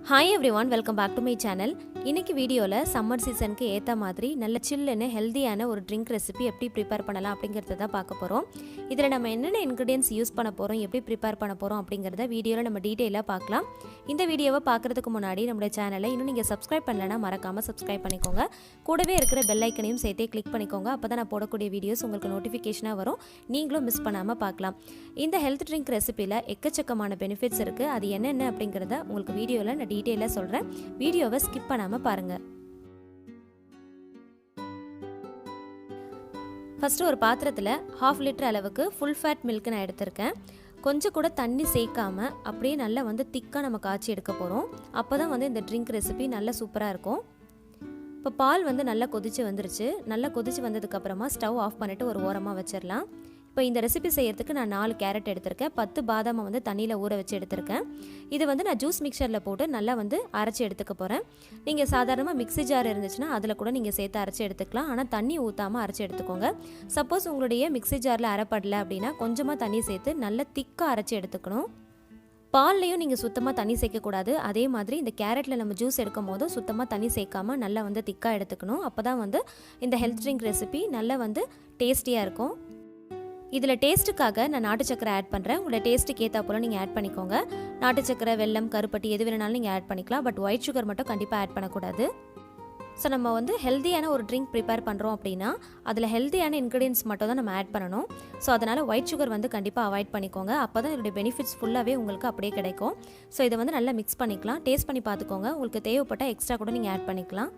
Hi everyone, welcome back to my channel. இன்னைக்கு வீடியோல summer சீசனுக்கு ஏத்த மாதிரி நல்ல சில்லுன்னு ஹெல்தியான ஒரு ட்ரிங்க் ரெசிபி எப்படி ப்ரிப்பேர் பண்ணலாம் அப்படிங்கறத தான் பார்க்க போறோம். இதுல நம்ம என்னென்ன ingredients யூஸ் பண்ண போறோம், எப்படி ப்ரிப்பேர் பண்ண போறோம் அப்படிங்கறத வீடியோல நம்ம டீடைலா பார்க்கலாம். இந்த வீடியோவை பார்க்கிறதுக்கு முன்னாடி நம்ம சேனலை இன்னும் நீங்க subscribe பண்ணலனா மறக்காம subscribe பண்ணிக்கோங்க. கூடவே இருக்கிற பெல் ஐகானையும் சேர்த்தே கிளிக் பண்ணிக்கோங்க. அப்பதான் நான் போடக்கூடிய வீடியோஸ் உங்களுக்கு நோட்டிஃபிகேஷனா வரும். நீங்களும் மிஸ் பண்ணாம பார்க்கலாம். இந்த ஹெல்த் ட்ரிங்க் ரெசிபில எக்கச்சக்கமான பெனிஃபிட்ஸ் இருக்கு. அது என்னென்ன அப்படிங்கறத உங்களுக்கு வீடியோல நான் டீடைலா சொல்றேன். வீடியோவை ஸ்கிப் பண்ணாம பாருங்க. ஃபர்ஸ்ட் ஒரு பாத்திரத்துல 1/2 லிட்டர் அளவுக்கு ஃபுல் ஃபேட் மில்க் நான் எடுத்துர்க்கேன். கொஞ்சம் கூட தண்ணி சேர்க்காம அப்படியே நல்லா திக்கா நம்ம காய்ச்சி எடுக்க போறோம். அப்பதான் இந்த ட்ரிங்க் ரெசிபி நல்லா சூப்பரா இருக்கும். இப்போ பால் நல்லா கொதிச்சு வந்துருச்சு. நல்லா கொதிச்சு வந்ததுக்கு அப்புறமா ஸ்டவ் ஆஃப் பண்ணிட்டு ஒரு ஓரமா வச்சிரலாம். இப்போ இந்த ரெசிபி செய்யறதுக்கு நான் 4 கேரட் எடுத்துர்க்கேன். 10 பாதாம் தண்ணியில ஊற வச்சு எடுத்துர்க்கேன். இது நான் ஜூஸ் மிக்சர்ல போட்டு நல்லா அரைச்சு எடுத்துக்க போறேன். நீங்க சாதாரணமா மிக்ஸி ஜார் இருந்துச்சுன்னா அதுல கூட நீங்க சேர்த்து அரைச்சு எடுத்துக்கலாம். ஆனா தண்ணி ஊத்தாம அரைச்சு எடுத்துக்கோங்க. சப்போஸ் உங்களுடைய மிக்ஸி ஜார்ல அரைப்படல அப்படின்னா கொஞ்சமா தண்ணி சேர்த்து நல்லா திக்கா அரைச்சு எடுத்துக்கணும். பால்லையும் நீங்கள் சுத்தமாக தண்ணி சேர்க்கக்கூடாது. அதே மாதிரி இந்த கேரட்டில் நம்ம ஜூஸ் எடுக்கும் போதும் சுத்தமாக தண்ணி சேர்க்காம நல்லா திக்காக எடுத்துக்கணும். அப்போ தான் இந்த ஹெல்த் ட்ரிங்க் ரெசிபி நல்லா டேஸ்டியாக இருக்கும். இதில் டேஸ்ட்டுக்காக நான் நாட்டு சக்கரை ஆட் பண்ணுறேன். உங்களோட டேஸ்ட்டுக்கு ஏற்றா போல் நீங்கள் ஆட் பண்ணிக்கோங்க. நாட்டு சக்கரை, வெல்லம், கருப்பட்டி எது வேணாலும் நீங்கள் ஆட் பண்ணிக்கலாம். பட் ஒயிட் சுகர் மட்டும் கண்டிப்பாக ஆட் பண்ணக்கூடாது. ஸோ நம்ம ஹெல்த்தியான ஒரு ட்ரிங்க் ப்ரிப்பேர் பண்ணுறோம் அப்படின்னா அதில் ஹெல்த்தியான இன்க்ரீடியன்ஸ் மட்டும் தான் நம்ம ஆட் பண்ணணும். ஸோ அதனால் ஒயிட் சுகர் கண்டிப்பாக அவாய்ட் பண்ணிக்கோங்க. அப்போ தான் இதோடைய பெனிஃபிட்ஸ் ஃபுல்லாகவே உங்களுக்கு அப்படியே கிடைக்கும். ஸோ இதை நல்லா மிக்ஸ் பண்ணிக்கலாம். டேஸ்ட் பண்ணி பார்த்துக்கோங்க. உங்களுக்கு தேவைப்பட்டால் எக்ஸ்ட்ரா கூட நீங்கள் ஆட் பண்ணிக்கலாம்.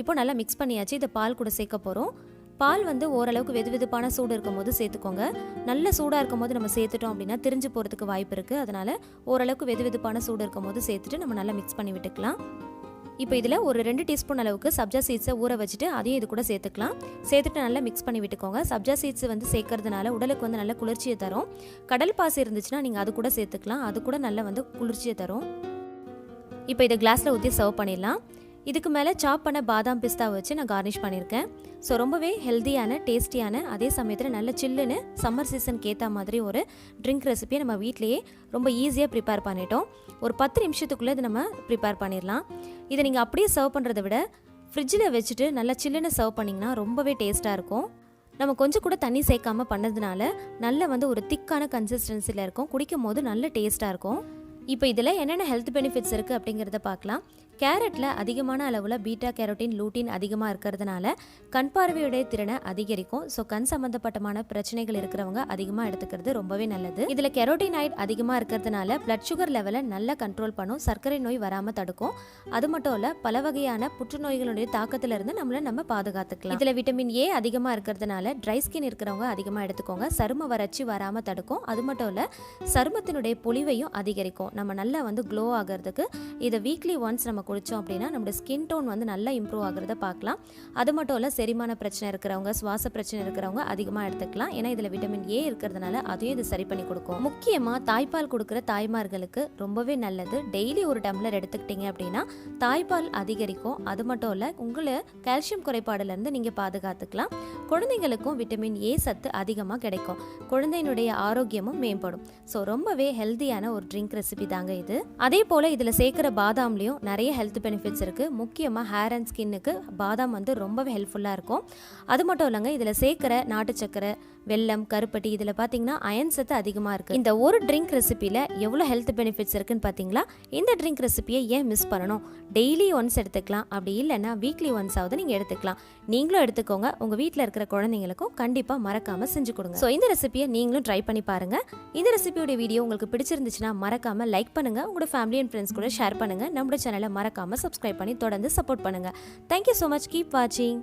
இப்போ நல்லா மிக்ஸ் பண்ணியாச்சு. இதை பால் கூட சேர்க்க போகிறோம். பால் ஓரளவுக்கு வெதுவெதுப்பான சூடு இருக்கும் போது சேர்த்துக்கோங்க. நல்ல சூடாக இருக்கும் போது நம்ம சேர்த்துட்டோம் அப்படின்னா திரிஞ்சு போகிறதுக்கு வாய்ப்பு இருக்குது. அதனால் ஓரளவுக்கு வெதுவெதுப்பான சூடு இருக்கும் போது சேர்த்துட்டு நம்ம நல்லா மிக்ஸ் பண்ணி விட்டுக்கலாம். இப்போ இதில் ஒரு 2 டீஸ்பூன் அளவுக்கு சப்ஜா சீட்ஸை ஊற வச்சுட்டு அதையும் இது கூட சேர்த்துக்கலாம். சேர்த்துட்டு நல்லா மிக்ஸ் பண்ணி விட்டுக்கோங்க. சப்ஜா சீட்ஸ் சேர்க்கறதுனால உடலுக்கு நல்ல குளிர்ச்சியை தரும். கடல் பாசி இருந்துச்சுன்னா நீங்கள் அது கூட சேர்த்துக்கலாம். அது கூட நல்லா குளிர்ச்சியை தரும். இப்போ இதை கிளாஸில் ஊற்றி சர்வ் பண்ணிடலாம். இதுக்கு மேலே சாப் பண்ண பாதாம் பிஸ்தா வச்சு நான் கார்னிஷ் பண்ணியிருக்கேன். ஸோ ரொம்பவே ஹெல்த்தியான, டேஸ்டியான, அதே சமயத்தில் நல்ல சில்லுன்னு சம்மர் சீசனுக்கு ஏற்ற மாதிரி ஒரு ட்ரிங்க் ரெசிபியை நம்ம வீட்டிலேயே ரொம்ப ஈஸியாக ப்ரிப்பேர் பண்ணிட்டோம். ஒரு 10 நிமிஷத்துக்குள்ளே இதை நம்ம ப்ரிப்பேர் பண்ணிடலாம். இதை நீங்கள் அப்படியே சர்வ் பண்ணுறதை விட ஃப்ரிட்ஜில் வச்சுட்டு நல்லா சில்லுன்னு சர்வ் பண்ணிங்கன்னா ரொம்பவே டேஸ்ட்டாக இருக்கும். நம்ம கொஞ்சம் கூட தண்ணி சேர்க்காமல் பண்ணதுனால நல்ல ஒரு திக்கான கன்சிஸ்டன்சியில் இருக்கும். குடிக்கும் போது நல்ல டேஸ்ட்டாக இருக்கும். இப்போ இதில் என்னென்ன ஹெல்த் பெனிஃபிட்ஸ் இருக்குது அப்படிங்கிறத பார்க்கலாம். கேரட்டில் அதிகமான அளவில் பீட்டா கேரோட்டின், லூட்டின் அதிகமாக இருக்கிறதுனால கண் பார்வையுடைய திறனை அதிகரிக்கும். ஸோ கண் சம்மந்தப்பட்டமான பிரச்சனைகள் இருக்கிறவங்க அதிகமாக எடுத்துக்கிறது ரொம்பவே நல்லது. இதில் கெரோட்டினாய்டு அதிகமாக இருக்கிறதுனால பிளட் சுகர் லெவலை நல்லா கண்ட்ரோல் பண்ணும். சர்க்கரை நோய் வராமல் தடுக்கும். அது மட்டும் இல்லை, பல வகையான புற்றுநோய்களுடைய தாக்கத்திலிருந்து நம்ம பாதுகாத்துக்கலாம். இதில் விட்டமின் ஏ அதிகமாக இருக்கிறதுனால ட்ரை ஸ்கின் இருக்கிறவங்க அதிகமாக எடுத்துக்கோங்க. சரும வறட்சி வராமல் தடுக்கும். அது மட்டும் இல்லை, சருமத்தினுடைய பொலிவையும் அதிகரிக்கும். நம்ம நல்லா க்ளோ ஆகிறதுக்கு இதை வீக்லி ஒன்ஸ் நம்ம குடிச்சோம் அப்படின்னா நம்மளோட ஸ்கின் டோன் நல்லா இம்ப்ரூவ் ஆகிறத பார்க்கலாம். அது மட்டும் இல்லை, செரிமான பிரச்சனை இருக்கிறவங்க, சுவாச பிரச்சனை இருக்கிறவங்க அதிகமாக எடுத்துக்கலாம். ஏன்னா இதில் விட்டமின் ஏ இருக்கிறதுனால அதையும் இது சரி பண்ணி கொடுக்கும். முக்கியமாக தாய்ப்பால் கொடுக்குற தாய்மார்களுக்கு ரொம்பவே நல்லது. டெய்லி ஒரு டம்ளர் எடுத்துக்கிட்டீங்க அப்படின்னா தாய்ப்பால் அதிகரிக்கும். அது மட்டும் இல்லை, உங்களை கால்சியம் குறைபாடுலேருந்து நீங்கள் பாதுகாத்துக்கலாம். குழந்தைங்களுக்கும் விட்டமின் ஏ சத்து அதிகமாக கிடைக்கும். குழந்தையினுடைய ஆரோக்கியமும் மேம்படும். ஸோ ரொம்பவே ஹெல்த்தியான ஒரு ட்ரிங்க் ரெசிபி தாங்க இது. அதே போல் இதில் சேர்க்குற பாதாம்லேயும் நிறைய ஹெல்த் பெனிஃபிட்ஸ் இருக்குது. முக்கியமாக ஹேர் அண்ட் ஸ்கின்னுக்கு பாதாம் ரொம்பவே ஹெல்ப்ஃபுல்லாக இருக்கும். அது மட்டும் இல்லைங்க, இதில் சேர்க்குற நாட்டு சக்கரை, வெல்லம், கருப்பட்டி இதில் பார்த்தீங்கன்னா அயன் சத்து அதிகமாக இருக்குது. இந்த ஒரு ட்ரிங்க் ரெசிபியில் எவ்வளோ ஹெல்த் பெனிஃபிட்ஸ் இருக்குன்னு பார்த்தீங்களா? இந்த ட்ரிங்க் ரெசிபியை ஏன் மிஸ் பண்ணணும்? டெய்லி ஒன்ஸ் எடுத்துக்கலாம். அப்படி இல்லைன்னா வீக்லி ஒன்ஸ் ஆகுது நீங்கள் எடுத்துக்கலாம். நீங்களும் எடுத்துக்கோங்க. உங்கள் வீட்டில் இருக்கிற குழந்தைங்களுக்கும் கண்டிப்பாக மறக்காமல் செஞ்சு கொடுங்க. ஸோ இந்த ரெசிபியை நீங்களும் ட்ரை பண்ணி பாருங்கள். இந்த ரெசிபியோட வீடியோ உங்களுக்கு பிடிச்சிருந்துச்சுன்னா மறக்காமல் லைக் பண்ணுங்கள். உங்களோட ஃபேமிலி அண்ட் ஃப்ரெண்ட்ஸ் கூட ஷேர் பண்ணுங்கள். நம்மளோட சேனலை மறக்காமல் சப்ஸ்கிரைப் பண்ணி தொடர்ந்து சப்போர்ட் பண்ணுங்கள். Thank you so much. கீப் வாட்சிங்.